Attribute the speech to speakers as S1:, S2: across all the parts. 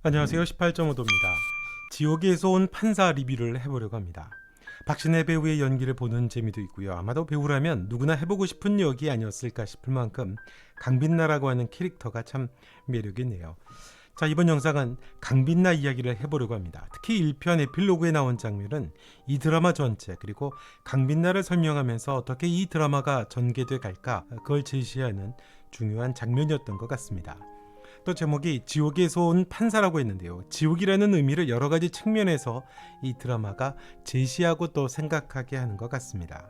S1: 안녕하세요. 18.5도입니다. 지옥에서 온 판사 리뷰를 해보려고 합니다. 박신혜 배우의 연기를 보는 재미도 있고요. 아마도 배우라면 누구나 해보고 싶은 역이 아니었을까 싶을 만큼 강빛나라고 하는 캐릭터가 참 매력이 있네요. 자, 이번 영상은 강빛나 이야기를 해보려고 합니다. 특히 1편 에필로그에 나온 장면은 이 드라마 전체 그리고 강빛나를 설명하면서 어떻게 이 드라마가 전개돼 갈까 그걸 제시하는 중요한 장면이었던 것 같습니다. 또 제목이 지옥에서 온 판사라고 했는데요. 지옥이라는 의미를 여러 가지 측면에서 이 드라마가 제시하고 또 생각하게 하는 것 같습니다.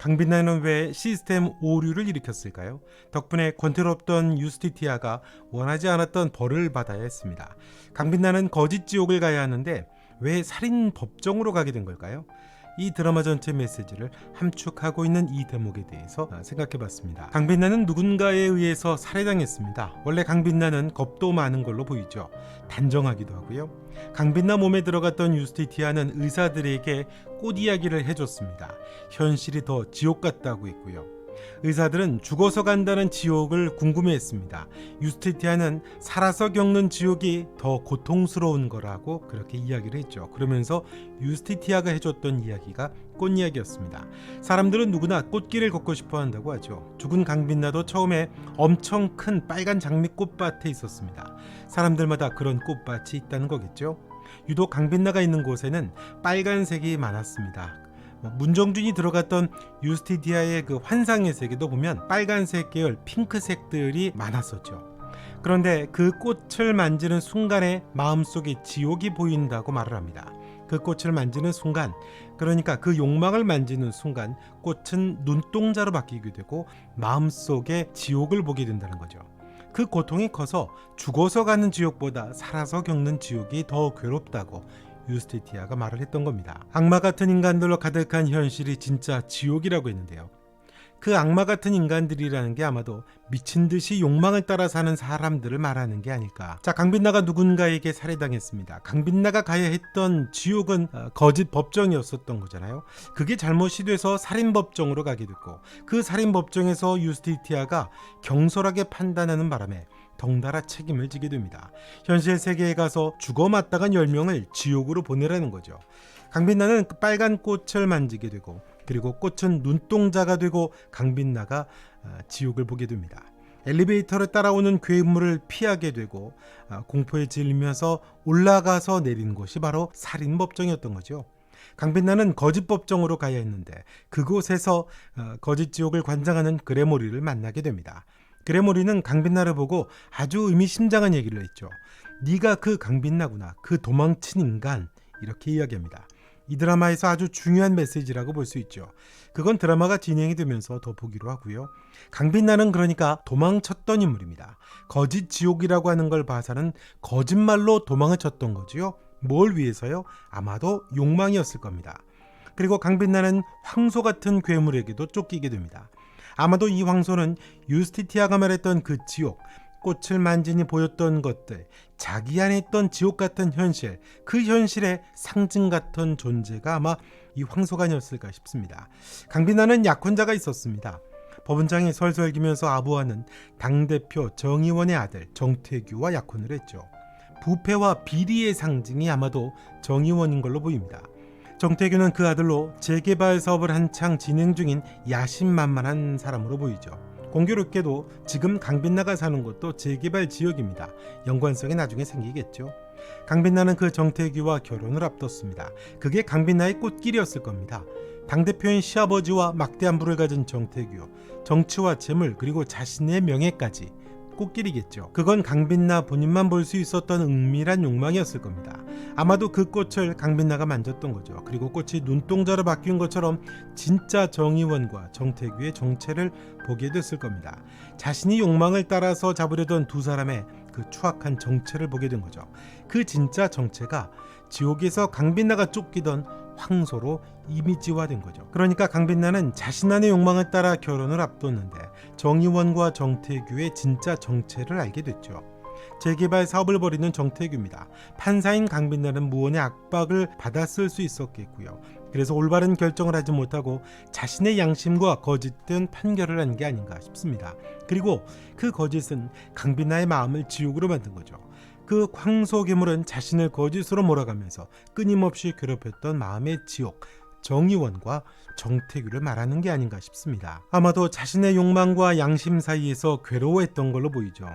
S1: 강빛나는 왜 시스템 오류를 일으켰을까요? 덕분에 권태롭던 유스티티아가 원하지 않았던 벌을 받아야 했습니다. 강빛나는 거짓 지옥을 가야 하는데 왜 살인 법정으로 가게 된 걸까요? 이 드라마 전체 메시지를 함축하고 있는 이 대목에 대해서 생각해봤습니다. 강빛나는 누군가에 의해서 살해당했습니다. 원래 강빛나는 겁도 많은 걸로 보이죠. 단정하기도 하고요. 강빛나 몸에 들어갔던 유스티티아는 의사들에게 꽃 이야기를 해줬습니다. 현실이 더 지옥 같다고 했고요. 의사들은 죽어서 간다는 지옥을 궁금해했습니다. 유스티티아는 살아서 겪는 지옥이 더 고통스러운 거라고 그렇게 이야기를 했죠. 그러면서 유스티티아가 해줬던 이야기가 꽃 이야기였습니다. 사람들은 누구나 꽃길을 걷고 싶어 한다고 하죠. 죽은 강빛나도 처음에 엄청 큰 빨간 장미꽃밭에 있었습니다. 사람들마다 그런 꽃밭이 있다는 거겠죠. 유독 강빛나가 있는 곳에는 빨간색이 많았습니다. 문정준이 들어갔던 유스티티아의 그 환상의 세계도 보면 빨간색 계열 핑크색들이 많았었죠. 그런데 그 꽃을 만지는 순간에 마음속에 지옥이 보인다고 말을 합니다. 그 꽃을 만지는 순간, 그러니까 그 욕망을 만지는 순간 꽃은 눈동자로 바뀌게 되고 마음속에 지옥을 보게 된다는 거죠. 그 고통이 커서 죽어서 가는 지옥보다 살아서 겪는 지옥이 더 괴롭다고 유스티티아가 말을 했던 겁니다. 악마 같은 인간들로 가득한 현실이 진짜 지옥이라고 했는데요. 그 악마 같은 인간들이라는 게 아마도 미친 듯이 욕망을 따라 사는 사람들을 말하는 게 아닐까. 자, 강빛나가 누군가에게 살해당했습니다. 강빛나가 가야 했던 지옥은 거짓 법정이었었던 거잖아요. 그게 잘못이 돼서 살인법정으로 가게 됐고, 그 살인법정에서 유스티티아가 경솔하게 판단하는 바람에 덩달아 책임을 지게 됩니다. 현실 세계에 가서 죽어 마땅한 10명을 지옥으로 보내라는 거죠. 강빛나는 빨간 꽃을 만지게 되고, 그리고 꽃은 눈동자가 되고 강빛나가 지옥을 보게 됩니다. 엘리베이터를 따라오는 괴물을 피하게 되고 공포에 질리면서 올라가서 내리는 곳이 바로 살인법정이었던 거죠. 강빛나는 거짓법정으로 가야 했는데 그곳에서 거짓 지옥을 관장하는 그레모리를 만나게 됩니다. 그레모리는 강빛나를 보고 아주 의미심장한 얘기를 했죠. 네가 그 강빛나구나, 그 도망친 인간, 이렇게 이야기합니다. 이 드라마에서 아주 중요한 메시지라고 볼 수 있죠. 그건 드라마가 진행이 되면서 더 보기로 하고요. 강빛나는 그러니까 도망쳤던 인물입니다. 거짓 지옥이라고 하는 걸 봐서는 거짓말로 도망을 쳤던 거지요. 뭘 위해서요? 아마도 욕망이었을 겁니다. 그리고 강빛나는 황소 같은 괴물에게도 쫓기게 됩니다. 아마도 이 황소는 유스티티아가 말했던 그 지옥, 꽃을 만지니 보였던 것들, 자기 안에 있던 지옥 같은 현실, 그 현실의 상징 같은 존재가 아마 이 황소가 아니었을까 싶습니다. 강빛나는 약혼자가 있었습니다. 법원장이 설설 기면서 아부하는 당대표 정의원의 아들 정태규와 약혼을 했죠. 부패와 비리의 상징이 아마도 정의원인 걸로 보입니다. 정태규는 그 아들로 재개발 사업을 한창 진행 중인 야심만만한 사람으로 보이죠. 공교롭게도 지금 강빛나가 사는 곳도 재개발 지역입니다. 연관성이 나중에 생기겠죠. 강빛나는 그 정태규와 결혼을 앞뒀습니다. 그게 강빛나의 꽃길이었을 겁니다. 당대표인 시아버지와 막대한 부를 가진 정태규, 정치와 재물 그리고 자신의 명예까지 꽃길이겠죠. 그건 강빛나 본인만 볼 수 있었던 은밀한 욕망이었을 겁니다. 아마도 그 꽃을 강빛나가 만졌던 거죠. 그리고 꽃이 눈동자로 바뀐 것처럼 진짜 정의원과 정태규의 정체를 보게 됐을 겁니다. 자신이 욕망을 따라서 잡으려던 두 사람의 그 추악한 정체를 보게 된 거죠. 그 진짜 정체가 지옥에서 강빛나가 쫓기던 황소로 이미지화된 거죠. 그러니까 강빛나는 자신 안의 욕망을 따라 결혼을 앞뒀는데 정의원과 정태규의 진짜 정체를 알게 됐죠. 재개발 사업을 벌이는 정태규입니다. 판사인 강빛나는 무언의 압박을 받았을 수 있었겠고요. 그래서 올바른 결정을 하지 못하고 자신의 양심과 거짓된 판결을 한 게 아닌가 싶습니다. 그리고 그 거짓은 강빛나의 마음을 지옥으로 만든 거죠. 그 황소 괴물은 자신을 거짓으로 몰아가면서 끊임없이 괴롭혔던 마음의 지옥 정의원과 정태규를 말하는 게 아닌가 싶습니다. 아마도 자신의 욕망과 양심 사이에서 괴로워했던 걸로 보이죠.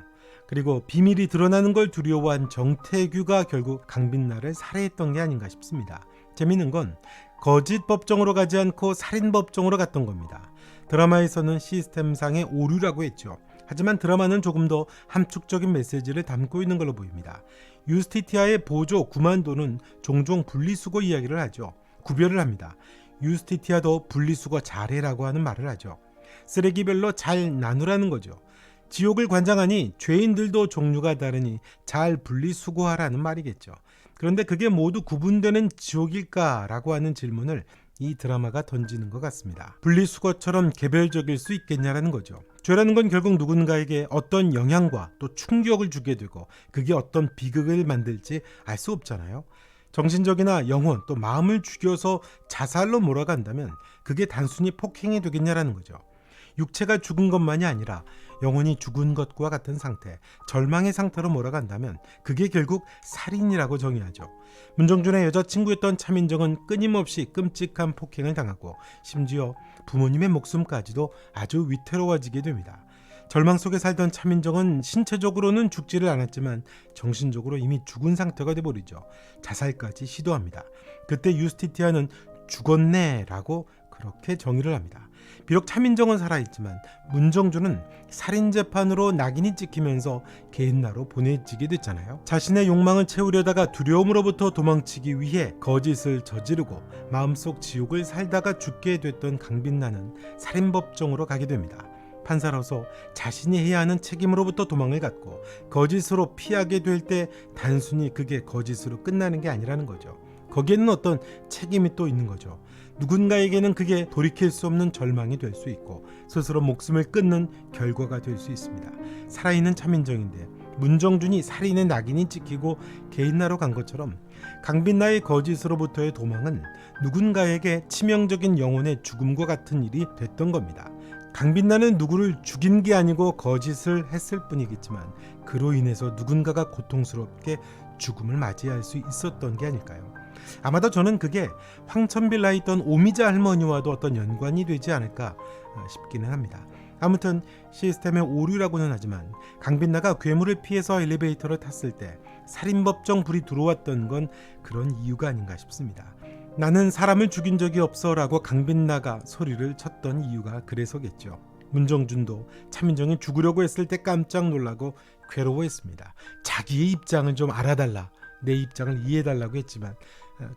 S1: 그리고 비밀이 드러나는 걸 두려워한 정태규가 결국 강빛나를 살해했던 게 아닌가 싶습니다. 재미있는 건 거짓 법정으로 가지 않고 살인 법정으로 갔던 겁니다. 드라마에서는 시스템상의 오류라고 했죠. 하지만 드라마는 조금 더 함축적인 메시지를 담고 있는 걸로 보입니다. 유스티티아의 보조 구만도는 종종 분리수거 이야기를 하죠. 구별을 합니다. 유스티티아도 분리수거 잘해라고 하는 말을 하죠. 쓰레기별로 잘 나누라는 거죠. 지옥을 관장하니 죄인들도 종류가 다르니 잘 분리수거하라는 말이겠죠. 그런데 그게 모두 구분되는 지옥일까라고 하는 질문을 이 드라마가 던지는 것 같습니다. 분리수거처럼 개별적일 수 있겠냐라는 거죠. 죄라는 건 결국 누군가에게 어떤 영향과 또 충격을 주게 되고 그게 어떤 비극을 만들지 알 수 없잖아요. 정신적이나 영혼 또 마음을 죽여서 자살로 몰아간다면 그게 단순히 폭행이 되겠냐라는 거죠. 육체가 죽은 것만이 아니라 영혼이 죽은 것과 같은 상태, 절망의 상태로 몰아간다면 그게 결국 살인이라고 정의하죠. 문정준의 여자친구였던 차민정은 끊임없이 끔찍한 폭행을 당하고 심지어 부모님의 목숨까지도 아주 위태로워지게 됩니다. 절망 속에 살던 차민정은 신체적으로는 죽지를 않았지만 정신적으로 이미 죽은 상태가 돼버리죠. 자살까지 시도합니다. 그때 유스티티아는 죽었네 라고 그렇게 정의를 합니다. 비록 차민정은 살아있지만 문정준은 살인재판으로 낙인이 찍히면서 개인나로 보내지게 됐잖아요. 자신의 욕망을 채우려다가 두려움으로부터 도망치기 위해 거짓을 저지르고 마음속 지옥을 살다가 죽게 됐던 강빛나는 살인법정으로 가게 됩니다. 판사로서 자신이 해야 하는 책임으로부터 도망을 갖고 거짓으로 피하게 될 때 단순히 그게 거짓으로 끝나는 게 아니라는 거죠. 거기에는 어떤 책임이 또 있는 거죠. 누군가에게는 그게 돌이킬 수 없는 절망이 될 수 있고 스스로 목숨을 끊는 결과가 될 수 있습니다. 살아있는 차민정인데 문정준이 살인의 낙인이 찍히고 개인나로 간 것처럼 강빛나의 거짓으로부터의 도망은 누군가에게 치명적인 영혼의 죽음과 같은 일이 됐던 겁니다. 강빛나는 누구를 죽인 게 아니고 거짓을 했을 뿐이겠지만 그로 인해서 누군가가 고통스럽게 죽음을 맞이할 수 있었던 게 아닐까요? 아마도 저는 그게 황천빌라에 있던 오미자 할머니와도 어떤 연관이 되지 않을까 싶기는 합니다. 아무튼 시스템의 오류라고는 하지만 강빛나가 괴물을 피해서 엘리베이터를 탔을 때 살인법정 불이 들어왔던 건 그런 이유가 아닌가 싶습니다. 나는 사람을 죽인 적이 없어 라고 강빛나가 소리를 쳤던 이유가 그래서겠죠. 문정준도 차민정이 죽으려고 했을 때 깜짝 놀라고 괴로워했습니다. 자기의 입장을 좀 알아달라, 내 입장을 이해해달라고 했지만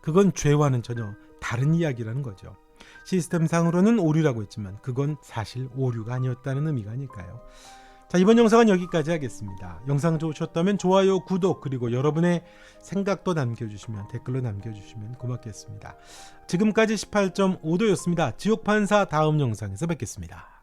S1: 그건 죄와는 전혀 다른 이야기라는 거죠. 시스템상으로는 오류라고 했지만 그건 사실 오류가 아니었다는 의미가 아닐까요? 자, 이번 영상은 여기까지 하겠습니다. 영상 좋으셨다면 좋아요, 구독 그리고 여러분의 생각도 남겨주시면 댓글로 남겨주시면 고맙겠습니다. 지금까지 18.5도였습니다. 지옥판사 다음 영상에서 뵙겠습니다.